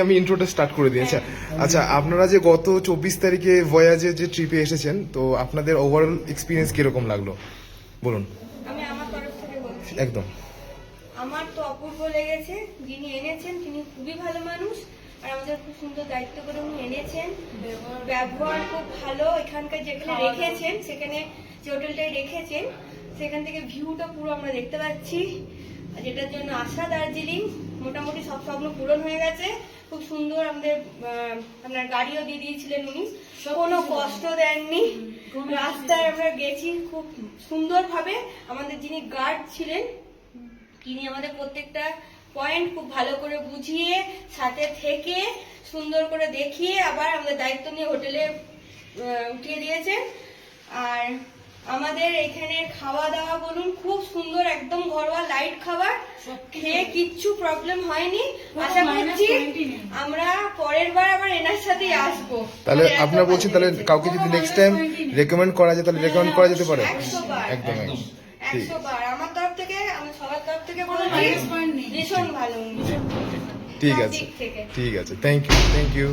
আমি ইন্ট্রোটা স্টার্ট করে দিই। আচ্ছা আপনারা যে গত 24 তারিখে ভয়াজে যে ট্রিপে এসেছেন, তো আপনাদের ওভারঅল এক্সপিরিয়েন্স কিরকম লাগলো বলুন। আমি আমার তরফ থেকে বলছি, একদম আমার তো অপূর্ব লেগেছে। যিনি এনেছেন তিনি খুবই ভালো মানুষ, আর আমাদের খুব সুন্দর দায়িত্ব করে উনি এনেছেন। ব্যবহার খুব ভালো। এখানকার যেখানে রেখেছেন, সেখানে যে হোটেলটায় রেখেছেন, সেখান থেকে ভিউটা পুরো আমরা দেখতে পাচ্ছি। যেটার জন্য আশা দার্জিলিং মোটামুটি সব স্বপ্ন পূরণ হয়ে গেছে। খুব সুন্দর আমাদের আপনার গাড়িও দিয়ে দিয়েছিলেন উনি, কোনো কষ্ট দেননি। রাস্তায় আমরা গেছি খুব সুন্দরভাবে। আমাদের যিনি গার্ড ছিলেন, তিনি আমাদের প্রত্যেকটা পয়েন্ট খুব ভালো করে বুঝিয়ে, সাথে থেকে সুন্দর করে দেখিয়ে আবার আমাদের দায়িত্ব নিয়ে হোটেলে উঠিয়ে দিয়েছেন। আর আমাদের এখানে খাওয়া দাওয়া বলুন খুব সুন্দর, একদম ঘরোয়া লাইট খাবার, খেয়ে কিচ্ছু প্রবলেম হয়নি। আশা করছি আমরা পরের বার আবার এনার সাথেই আসবো। তাহলে আপনারা বলছেন, তাহলে কাউকে যদি নেক্সট টাইম রেকমেন্ড করা যায়, তাহলে রেকমেন্ড করা যেতে পারে 100 বার। একদম। 100 বার আমার তরফ থেকে, আমি সবার তরফ থেকে বলছি ভীষণ ভালো। ঠিক আছে, ঠিক আছে, থ্যাংক ইউ।